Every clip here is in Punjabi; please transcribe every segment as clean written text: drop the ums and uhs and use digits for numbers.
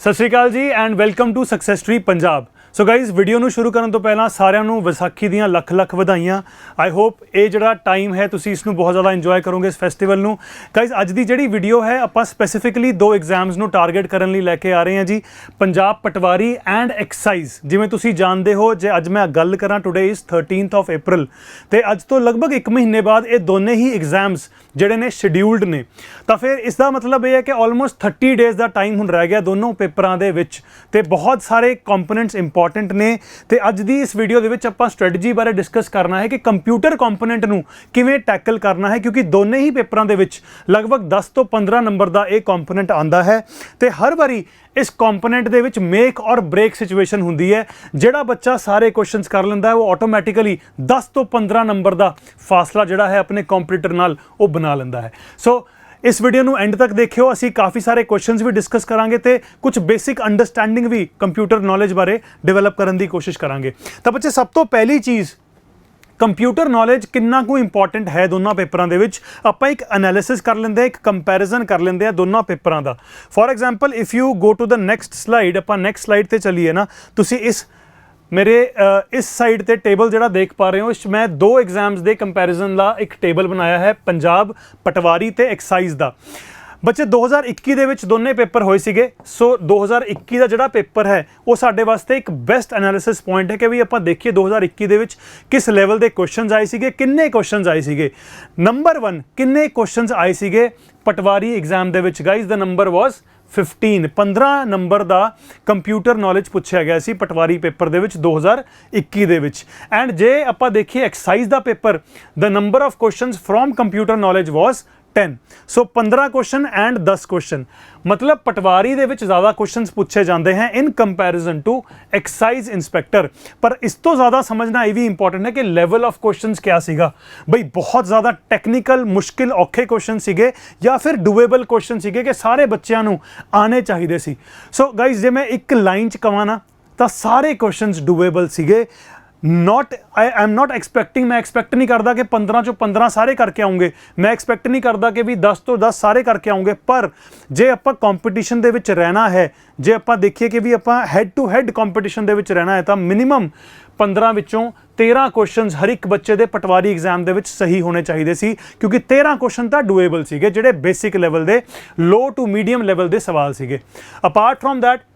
सत Shri Akal ji and welcome to success tree Punjab. So guys video ਨੂੰ ਸ਼ੁਰੂ ਕਰਨ ਤੋਂ ਪਹਿਲਾਂ ਸਾਰਿਆਂ ਨੂੰ ਵਿਸਾਖੀ ਦੀਆਂ ਲੱਖ ਲੱਖ ਵਧਾਈਆਂ। आई होप ਇਹ ਜਿਹੜਾ ਟਾਈਮ ਹੈ ਤੁਸੀਂ ਇਸ ਨੂੰ ਬਹੁਤ ਜ਼ਿਆਦਾ ਇੰਜੋਏ ਕਰੋਗੇ ਇਸ ਫੈਸਟੀਵਲ ਨੂੰ। गाइज़ ਅੱਜ ਦੀ ਜਿਹੜੀ ਵੀਡੀਓ ਹੈ ਆਪਾਂ ਸਪੈਸੀਫਿਕਲੀ ਦੋ ਐਗਜ਼ਾਮਸ ਨੂੰ ਟਾਰਗੇਟ ਕਰਨ ਲਈ ਲੈ ਕੇ ਆ ਰਹੇ ਹਾਂ ਜੀ, ਪੰਜਾਬ ਪਟਵਾਰੀ ਐਂਡ ਐਕਸਾਈਜ਼। ਜਿਵੇਂ ਤੁਸੀਂ ਜਾਣਦੇ ਹੋ, ਜੇ ਅੱਜ ਮੈਂ ਗੱਲ ਕਰਾਂ today is 13th of April ਤੇ ਅੱਜ ਤੋਂ ਲਗਭਗ 1 ਮਹੀਨੇ ਬਾਅਦ ਇਹ ਦੋਨੇ ਹੀ ਐਗਜ਼ਾਮਸ ਜਿਹੜੇ ਨੇ ਸ਼ਡਿਊਲਡ ਨੇ, ਤਾਂ ਫਿਰ ਇਸ ਦਾ ਮਤਲਬ ਇਹ ਹੈ ਕਿ ਆਲਮੋਸਟ 30 ਡੇਜ਼ ਦਾ ਟਾਈਮ ਹੁਣ ਰਹਿ ਗਿਆ ਦੋਨੋਂ ਪੇਪਰਾਂ ਦੇ ਵਿੱਚ ਤੇ ਬਹੁਤ ਸਾਰੇ ਕੰਪੋਨੈਂਟਸ ਇੰਪੋਰਟੈਂਟ ਨੇ। ਤੇ ਅੱਜ ਦੀ ਇਸ ਵੀਡੀਓ ਦੇ ਵਿੱਚ ਆਪਾਂ ਸਟ੍ਰੈਟਜੀ ਬਾਰੇ ਡਿਸਕਸ ਕਰਨਾ ਹੈ ਕਿ ਕੰਪਿਊਟਰ ਕੰਪੋਨੈਂਟ ਨੂੰ ਕਿਵੇਂ ਟੈਕਲ ਕਰਨਾ ਹੈ, ਕਿਉਂਕਿ ਦੋਨੇ ਹੀ ਪੇਪਰਾਂ ਦੇ ਵਿੱਚ ਲਗਭਗ 10 ਤੋਂ 15 ਨੰਬਰ ਦਾ ਇਹ ਕੰਪੋਨੈਂਟ ਆਂਦਾ ਹੈ ਤੇ ਹਰ ਵਾਰੀ ਇਸ ਕੰਪੋਨੈਂਟ ਦੇ ਵਿੱਚ ਮੇਕ ਔਰ ਬ੍ਰੇਕ ਸਿਚੁਏਸ਼ਨ ਹੁੰਦੀ ਹੈ। ਜਿਹੜਾ ਬੱਚਾ ਸਾਰੇ ਕੁਐਸਚਨਸ ਕਰ ਲੈਂਦਾ ਹੈ ਉਹ ਆਟੋਮੈਟਿਕਲੀ 10 ਤੋਂ 15 ਨੰਬਰ ਦਾ ਫਾਸਲਾ ਜਿਹੜਾ ਹੈ ਆਪਣੇ ਕੰਪੀਟੀਟਰ ਨਾਲ ਉਹ ਬਣਾ ਲੈਂਦਾ ਹੈ। ਸੋ इस वीडियो ਨੂੰ एंड तक देखियो, ਅਸੀਂ ਕਾਫੀ ਸਾਰੇ ਕੁਐਸਚਨਸ ਵੀ ਡਿਸਕਸ ਕਰਾਂਗੇ ਤੇ ਕੁਝ ਬੇਸਿਕ ਅੰਡਰਸਟੈਂਡਿੰਗ ਵੀ ਕੰਪਿਊਟਰ ਨੌਲੇਜ ਬਾਰੇ ਡਿਵੈਲਪ ਕਰਨ ਦੀ ਕੋਸ਼ਿਸ਼ ਕਰਾਂਗੇ। ਤਾਂ ਬੱਚੇ ਸਭ ਤੋਂ ਪਹਿਲੀ ਚੀਜ਼, ਕੰਪਿਊਟਰ ਨੌਲੇਜ ਕਿੰਨਾ ਕੁ ਇੰਪੋਰਟੈਂਟ ਹੈ ਦੋਨਾਂ ਪੇਪਰਾਂ ਦੇ ਵਿੱਚ, ਆਪਾਂ ਇੱਕ ਐਨਾਲਿਸਿਸ ਕਰ ਲੈਂਦੇ ਹਾਂ, ਇੱਕ ਕੰਪੈਰੀਜ਼ਨ ਕਰ ਲੈਂਦੇ ਹਾਂ ਦੋਨਾਂ ਪੇਪਰਾਂ ਦਾ। For example if you go to the next slide, ਆਪਾਂ ਨੈਕਸਟ ਸਲਾਈਡ ਤੇ ਚੱਲੀਏ ਨਾ, ਤੁਸੀਂ ਇਸ मेरे इस साइड ते टेबल जरा देख पा रहे हो, इस मैं दो एग्जाम्स दे कंपैरिजन ला एक टेबल बनाया है पंजाब पटवारी ते एक्साइज दा। बच्चे 2021 ਦੇ ਵਿੱਚ ਦੋਨੇ ਪੇਪਰ ਹੋਏ ਸੀਗੇ। ਸੋ 2021 ਦਾ ਜਿਹੜਾ ਪੇਪਰ ਹੈ ਉਹ ਸਾਡੇ ਵਾਸਤੇ ਇੱਕ ਬੈਸਟ ਐਨਾਲਿਸਿਸ ਪੁਆਇੰਟ ਹੈ ਕਿ ਵੀ ਆਪਾਂ ਦੇਖੀਏ 2021 ਦੇ ਵਿੱਚ ਕਿਸ ਲੈਵਲ ਦੇ ਕੁਐਸਚਨਸ ਆਏ ਸੀਗੇ, ਕਿੰਨੇ ਕੁਐਸਚਨਸ ਆਏ ਸੀਗੇ। ਨੰਬਰ 1 ਕਿੰਨੇ ਕੁਐਸਚਨਸ ਆਏ ਸੀਗੇ ਪਟਵਾਰੀ ਐਗਜ਼ਾਮ ਦੇ ਵਿੱਚ? ਗਾਈਜ਼ ਦਾ ਨੰਬਰ ਵਾਸ 15 ਨੰਬਰ ਦਾ ਕੰਪਿਊਟਰ ਨੌਲੇਜ ਪੁੱਛਿਆ ਗਿਆ ਸੀ ਪਟਵਾਰੀ ਪੇਪਰ ਦੇ ਵਿੱਚ 2021 ਦੇ ਵਿੱਚ। ਐਂਡ ਜੇ ਆਪਾਂ ਦੇਖੀਏ ਐਕਸਾਈਜ਼ ਦਾ paper, the number of questions from computer knowledge was 10। So 15 question and 10 question, ਮਤਲਬ ਪਟਵਾਰੀ ਦੇ ਵਿੱਚ ਜ਼ਿਆਦਾ ਕੁਐਸਚਨਸ ਪੁੱਛੇ ਜਾਂਦੇ हैं in comparison to excise inspector. ਪਰ ਇਸ ਤੋਂ ਜ਼ਿਆਦਾ ਸਮਝਣਾ ਇਹ ਵੀ ਇੰਪੋਰਟੈਂਟ ਹੈ ਕਿ ਲੈਵਲ ਆਫ ਕੁਐਸਚਨਸ ਕਿਆ ਸੀਗਾ। ਬਈ ਬਹੁਤ ਜ਼ਿਆਦਾ ਟੈਕਨੀਕਲ ਮੁਸ਼ਕਿਲ ਔਖੇ ਕੁਐਸਚਨ ਸੀਗੇ ਜਾਂ ਫਿਰ ਡੂਏਬਲ ਕੁਐਸਚਨ ਸੀਗੇ ਕਿ ਸਾਰੇ ਬੱਚਿਆਂ ਨੂੰ ਆਣੇ ਚਾਹੀਦੇ ਸੀ। ਸੋ ਗਾਈਜ਼ ਜੇ ਮੈਂ ਇੱਕ ਲਾਈਨ 'ਚ ਕਹਾਂ ਨਾ ਤਾਂ ਸਾਰੇ ਕੁਐਸਚਨਸ ਡੂਏਬਲ ਸੀਗੇ। आई एम नॉट एक्सपैक्टिंग, मैं एक्सपैक्ट नहीं करता कि 15 चों 15 सारे करके आऊँगे, मैं एक्सपैक्ट नहीं करता कि भी 10 तो 10 सारे करके आऊँगे। पर जे आप कंपटीशन दे विच रहना है, जे आप देखिए कि भी आप हैड टू हैड कंपटीशन दे विच रहना है, तो मिनिमम 15 ਵਿੱਚੋਂ 13 ਕੁਐਸਚਨਸ ਹਰ ਇੱਕ ਬੱਚੇ ਦੇ ਪਟਵਾਰੀ ਐਗਜ਼ਾਮ ਦੇ ਵਿੱਚ ਸਹੀ ਹੋਣੇ ਚਾਹੀਦੇ ਸੀ, ਕਿਉਂਕਿ 13 ਕੁਐਸਚਨ ਤਾਂ ਡੂਏਬਲ ਸੀਗੇ, ਜਿਹੜੇ ਬੇਸਿਕ ਲੈਵਲ ਦੇ ਲੋ ਟੂ ਮੀਡੀਅਮ ਲੈਵਲ ਦੇ ਸਵਾਲ ਸੀਗੇ। Apart from that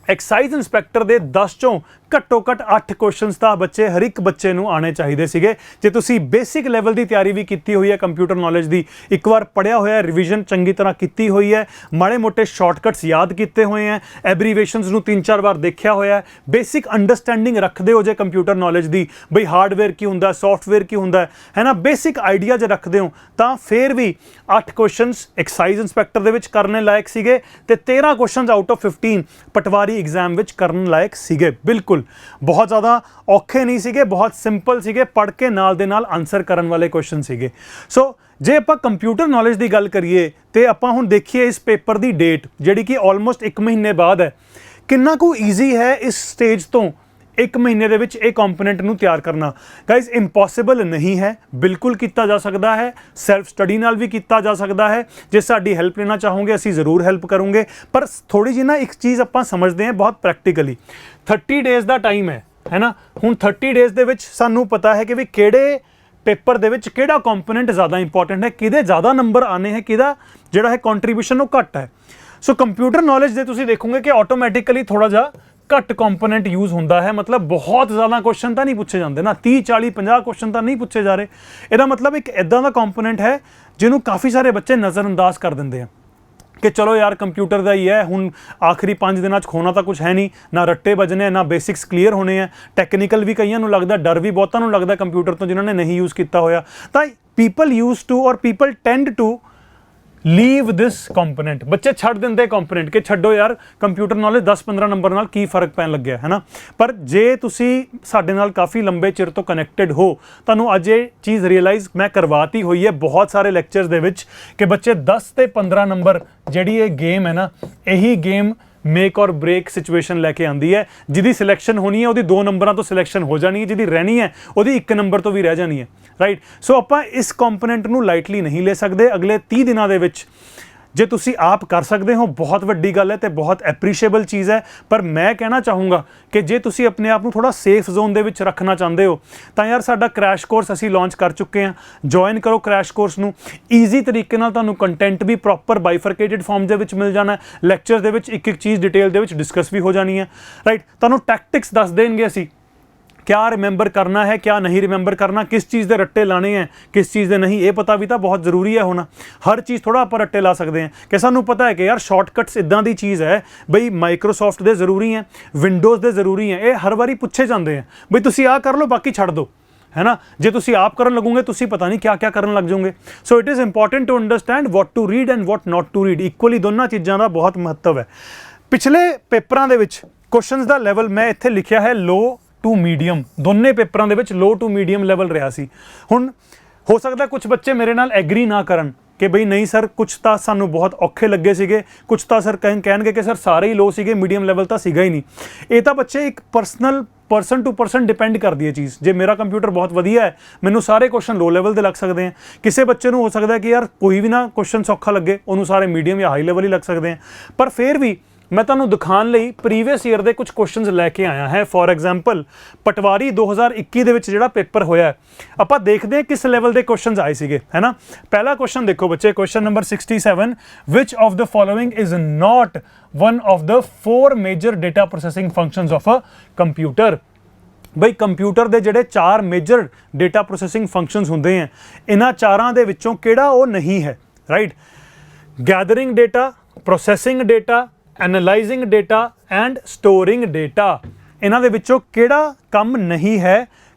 excise inspector ਦੇ 10 ਚੋਂ ਘੱਟੋ ਘੱਟ 8 ਕੁਐਸਚਨਸ ਤਾਂ ਬੱਚੇ ਹਰ ਇੱਕ ਬੱਚੇ ਨੂੰ ਆਣੇ ਚਾਹੀਦੇ ਸੀਗੇ। ਜੇ ਤੁਸੀਂ ਬੇਸਿਕ ਲੈਵਲ ਦੀ ਤਿਆਰੀ ਵੀ ਕੀਤੀ ਹੋਈ ਹੈ ਕੰਪਿਊਟਰ ਨੌਲੇਜ ਦੀ, ਇੱਕ ਵਾਰ ਪੜ੍ਹਿਆ ਹੋਇਆ, ਰਿਵੀਜ਼ਨ ਚੰਗੀ ਤਰ੍ਹਾਂ ਕੀਤੀ ਹੋਈ ਹੈ, ਮਾੜੇ ਮੋਟੇ ਸ਼ਾਰਟਕਟਸ ਯਾਦ ਕੀਤੇ ਹੋਏ ਹੈ, ਐਬਰੀਵੇਸ਼ਨਸ ਨੂੰ 3-4 ਵਾਰ ਦੇਖਿਆ ਹੋਇਆ ਹੈ, ਬੇਸਿਕ ਅੰਡਰਸਟੈਂਡਿੰਗ ਰੱਖਦੇ ਹੋ ਜੇ ਕੰਪਿਊਟਰ ਨੌਲੇਜ ਦੀ, ਬਈ ਹਾਰਡਵੇਅਰ ਕੀ ਹੁੰਦਾ, ਸੌਫਟਵੇਅਰ ਕੀ ਹੁੰਦਾ ਹੈ ਨਾ, ਬੇਸਿਕ ਆਈਡੀਆ ਜੇ ਰੱਖਦੇ ਹੋ ਤਾਂ ਫਿਰ ਵੀ 8 ਕੁਐਸਚਨਸ ਐਕਸਾਈਜ਼ ਇੰਸਪੈਕਟਰ ਦੇ ਵਿੱਚ ਕਰਨੇ ਲਾਇਕ ਸੀਗੇ ਤੇ 13 questions out of 15 patwari exam ਵਿੱਚ ਕਰਨ ਲਾਇਕ ਸੀਗੇ। ਬਿਲਕੁਲ बहुत ज़्यादा औखे नहीं सीगे, बहुत सिंपल सीगे, पढ़ के नाल दे नाल आंसर करन वाले क्वेश्चन सीगे। सो जे आपां कंप्यूटर नॉलेज की गल करिए तो आपां हुण देखिए इस पेपर की डेट जिहड़ी कि ऑलमोस्ट 1 महीने बाद है, किन्ना कु ईजी है इस स्टेज तो 1 महीने ਦੇ ਵਿੱਚ ਇਹ ਕੰਪੋਨੈਂਟ ਨੂੰ ਤਿਆਰ ਕਰਨਾ। ਗਾइज ਇੰਪੋਸੀਬਲ ਨਹੀਂ ਹੈ, ਬਿਲਕੁਲ ਕੀਤਾ ਜਾ ਸਕਦਾ ਹੈ, ਸੈਲਫ ਸਟੱਡੀ ਨਾਲ ਵੀ ਕੀਤਾ ਜਾ ਸਕਦਾ ਹੈ। ਜੇ ਸਾਡੀ ਹੈਲਪ ਲੈਣਾ ਚਾਹੋਗੇ ਅਸੀਂ ਜ਼ਰੂਰ ਹੈਲਪ ਕਰੂੰਗੇ, ਪਰ ਥੋੜੀ ਜਿਹੀ ਨਾ ਇੱਕ ਚੀਜ਼ ਆਪਾਂ ਸਮਝਦੇ ਹਾਂ ਬਹੁਤ ਪ੍ਰੈਕਟੀਕਲੀ। 30 ਡੇਜ਼ ਦਾ ਟਾਈਮ ਹੈ ਨਾ, ਹੁਣ 30 ਡੇਜ਼ ਦੇ ਵਿੱਚ ਸਾਨੂੰ ਪਤਾ ਹੈ ਕਿ ਵੀ ਕਿਹੜੇ ਪੇਪਰ ਦੇ ਵਿੱਚ ਕਿਹੜਾ ਕੰਪੋਨੈਂਟ ਜ਼ਿਆਦਾ ਇੰਪੋਰਟੈਂਟ ਹੈ, ਕਿਹਦੇ ਜ਼ਿਆਦਾ ਨੰਬਰ ਆਨੇ ਹੈ, ਕਿਹਦਾ ਜਿਹੜਾ ਹੈ ਕੰਟਰੀਬਿਊਸ਼ਨ ਉਹ ਘੱਟ ਹੈ। ਸੋ ਕੰਪਿਊਟਰ ਨੌਲੇਜ ਦੇ ਤੁਸੀਂ ਦੇਖੋਗੇ ਕਿ ਆਟੋਮੈਟਿਕਲੀ ਥੋੜਾ ਜਿਹਾ ਘੱਟ ਕੰਪੋਨੈਂਟ ਯੂਜ਼ ਹੁੰਦਾ ਹੈ, ਮਤਲਬ ਬਹੁਤ ਜ਼ਿਆਦਾ ਕੁਐਸਚਨ ਤਾਂ ਨਹੀਂ ਪੁੱਛੇ ਜਾਂਦੇ ਨਾ, 30 40 50 ਕੁਐਸਚਨ ਤਾਂ ਨਹੀਂ ਪੁੱਛੇ ਜਾ ਰਹੇ। ਇਹਦਾ ਮਤਲਬ ਇੱਕ ਇੱਦਾਂ ਦਾ ਕੰਪੋਨੈਂਟ ਹੈ ਜਿਹਨੂੰ ਕਾਫੀ ਸਾਰੇ ਬੱਚੇ ਨਜ਼ਰਅੰਦਾਜ਼ ਕਰ ਦਿੰਦੇ ਆ ਕਿ ਚਲੋ ਯਾਰ ਕੰਪਿਊਟਰ ਦਾ ਹੀ ਹੈ, ਹੁਣ ਆਖਰੀ 5 ਦਿਨਾਂ 'ਚ ਖੋਣਾ ਤਾਂ ਕੁਝ ਹੈ ਨਹੀਂ, ਨਾ ਰੱਟੇ ਵੱਜਣੇ, ਨਾ ਬੇਸਿਕਸ ਕਲੀਅਰ ਹੋਣੇ ਆ। ਟੈਕਨੀਕਲ ਵੀ ਕਈਆਂ ਨੂੰ ਲੱਗਦਾ, ਡਰ ਵੀ ਬਹੁਤਾਂ ਨੂੰ ਲੱਗਦਾ ਕੰਪਿਊਟਰ ਤੋਂ ਜਿਨ੍ਹਾਂ ਨੇ ਨਹੀਂ ਯੂਜ਼ ਕੀਤਾ ਹੋਇਆ। ਤਾਂ people use to or people tend to leave this component, ਬੱਚੇ ਛੱਡ ਦਿੰਦੇ ਕੰਪੋਨੈਂਟ ਕਿ ਛੱਡੋ ਯਾਰ ਕੰਪਿਊਟਰ ਨੌਲੇਜ 10-15 ਨੰਬਰ ਨਾਲ ਕੀ ਫਰਕ ਪੈਣ ਲੱਗਿਆ ਹੈ ਨਾ। ਪਰ ਜੇ ਤੁਸੀਂ ਸਾਡੇ ਨਾਲ ਕਾਫੀ ਲੰਬੇ ਚਿਰ ਤੋਂ ਕਨੈਕਟਡ ਹੋ, ਤੁਹਾਨੂੰ ਅੱਜ ਇਹ ਚੀਜ਼ ਰਿਅਲਾਈਜ਼ ਮੈਂ ਕਰਵਾਤੀ ਹੋਈ ਹੈ ਬਹੁਤ ਸਾਰੇ ਲੈਕਚਰਸ ਦੇ ਵਿੱਚ ਕਿ ਬੱਚੇ 10 ਤੇ 15 ਨੰਬਰ ਜਿਹੜੀ ਇਹ ਗੇਮ ਹੈ ਨਾ, ਇਹੀ ਗੇਮ मेक और ब्रेक सिचुएशन लैके आती है। जिहदी सिलेक्शन होनी है वो 2 नंबरों तो सिलेक्शन हो जानी है, जिहदी रहनी है वो 1 नंबर तो भी रह जानी है, राइट। सो आप इस कंपोनेंट नूं लाइटली नहीं ले सकते। अगले 30 दिनों के ਜੇ ਤੁਸੀਂ ਆਪ ਕਰ ਸਕਦੇ ਹੋ ਬਹੁਤ ਵੱਡੀ ਗੱਲ ਹੈ ਤੇ ਬਹੁਤ ਐਪਰੀਸ਼ੀਏਬਲ ਚੀਜ਼ ਹੈ, ਪਰ ਮੈਂ ਕਹਿਣਾ ਚਾਹੂੰਗਾ ਕਿ ਜੇ ਤੁਸੀਂ ਆਪਣੇ ਆਪ ਨੂੰ ਥੋੜਾ ਸੇਫ ਜ਼ੋਨ ਦੇ ਵਿੱਚ ਰੱਖਣਾ ਚਾਹੁੰਦੇ ਹੋ ਤਾਂ ਯਾਰ ਸਾਡਾ ਕ੍ਰੈਸ਼ ਕੋਰਸ ਅਸੀਂ ਲਾਂਚ ਕਰ ਚੁੱਕੇ ਹਾਂ। ਜੁਆਇਨ ਕਰੋ ਕ੍ਰੈਸ਼ ਕੋਰਸ ਨੂੰ। ਈਜ਼ੀ ਤਰੀਕੇ ਨਾਲ ਤੁਹਾਨੂੰ ਕੰਟੈਂਟ ਵੀ ਪ੍ਰੋਪਰ ਬਾਈਫਰਕੇਟਿਡ ਫਾਰਮ ਦੇ ਵਿੱਚ ਮਿਲ ਜਾਣਾ ਹੈ। ਲੈਕਚਰ ਦੇ ਵਿੱਚ ਇੱਕ ਇੱਕ ਚੀਜ਼ ਡਿਟੇਲ ਦੇ ਵਿੱਚ ਡਿਸਕਸ ਵੀ ਹੋ ਜਾਣੀ ਹੈ, ਰਾਈਟ। ਤੁਹਾਨੂੰ ਟੈਕਟਿਕਸ ਦੱਸ ਦੇਣਗੇ ਅਸੀਂ, क्या रिमेंबर करना है, क्या नहीं रिमेंबर करना, किस चीज़ के रट्टे लाने हैं, किस चीज़ के नहीं, ये पता भी तो बहुत जरूरी है होना। हर चीज़ थोड़ा आप रट्टे ला सकते हैं कि सानू पता है कि यार शॉर्टकट्स इदां दी चीज़ है बई माइक्रोसॉफ्ट दे जरूरी हैं, विंडोज़ दे जरूरी हैं, ये हर बारी पूछे जाते हैं बई तुसी आ कर लो बाकी छड़ दो, है ना। जे तुसी आप करन लगोगे तुसी पता नहीं क्या क्या करन लग जाओगे। So it is important to understand what to read and what not to read. Equally दोनों चीज़ों का बहुत महत्व है। पिछले पेपरों के क्वेश्चन का लैवल मैं इत्थे लिखिया है लो टू मीडियम, दोनों पेपरों के लो टू मीडियम लैवल रहा सी। हुण हो सकता कुछ बच्चे मेरे नाल एग्री ना करन कि बई नहीं सर कुछ तो सानू बहुत औखे लगे सीगे, कुछ तो सर कहणगे कि सर सारे ही लो सीगे, मीडियम लैवल तो सीगा ही नहीं। ये तो बच्चे एक पर्सन टू पर्सन डिपेंड करती है चीज़। जे मेरा कंप्यूटर बहुत वधिया है, मैनू सारे क्वेश्चन लो लैवल के लग सकते हैं। किसी बच्चे को हो सकता है कि यार कोई भी ना क्वेश्चन सौखा लगे, उन्होंने सारे मीडियम या हाई लैवल ही लग सकते हैं। पर फिर भी मैं तुहानू दिखाने लई प्रीवियस ईयर के कुछ क्वेश्चन लैके आया है। फॉर एग्जाम्पल पटवारी 2021 दे विच जिहड़ा पेपर होया है, आपां देखते हैं किस लैवल के क्वेश्चन आए सीगे, है ना। पहला क्वेश्चन देखो बच्चे, question number 67, which of the following is not one of the 4 major data processing functions of a computer. बई कंप्यूटर के जिहड़े 4 मेजर डेटा प्रोसैसिंग फंक्शनस हुंदे हैं, इन्हां चारां दे विच्चों किहड़ा वो नहीं है, right. Gathering data, processing data, analysing data and storing data, इन्हां दे विच्चों किहड़ा काम नहीं है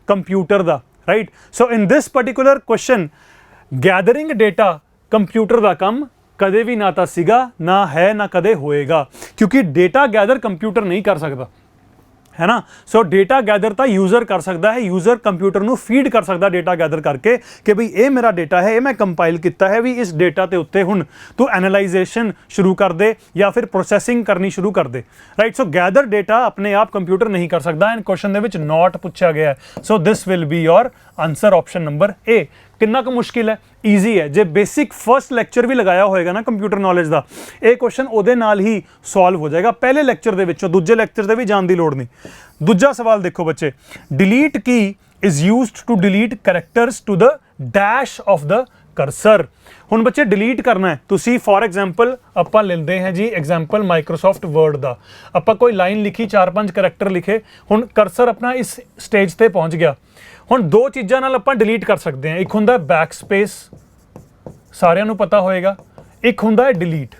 कंप्यूटर दा, right. So in this particular question gathering data computer दा काम कदे भी ना तो सीगा, ना है, ना कदे होएगा, क्योंकि डेटा गैदर कंप्यूटर नहीं कर सकता, है ना। सो डेटा गैदर तो यूज़र कर सकता है, यूज़र कंप्यूटर नू फीड कर सकता डेटा गैदर करके कि भाई ये मेरा डेटा है, ये मैं कंपाइल किया है, भी इस डेटा के उत्ते हुण तू एनालाइजेशन शुरू कर दे या फिर प्रोसैसिंग करनी शुरू कर दे, राइट। सो गैदर डेटा अपने आप कंप्यूटर नहीं कर सकता, and question they which not पूछा गया है। So this will be your answer, option number A. कितना क मुश्किल है, ईजी है। जे बेसिक फर्स्ट लैक्चर भी लगाया होएगा ना कंप्यूटर नॉलेज का, ये क्वेश्चन उहदे नाल ही सॉल्व हो जाएगा पहले लैक्चर दे विचों, दूजे लैक्चर से भी जाने की लोड़ नहीं। दूजा सवाल देखो बच्चे, delete key is used to delete characters to the dash of the cursor. हुण बच्चे डिलीट करना है तुसी, फॉर एग्जाम्पल आपां लेंदे हैं जी एग्जाम्पल माइक्रोसॉफ्ट वर्ड का, आपां कोई लाइन लिखी, 4-5 करैक्टर लिखे, हुण करसर अपना इस स्टेज ते पहुँच गया। हुण 2 चीज़ां नाल आपां डिलीट कर सकते हैं, एक हुंदा बैक स्पेस, सारिਆਂ ਨੂੰ पता होएगा, एक हुंदा है डिलीट।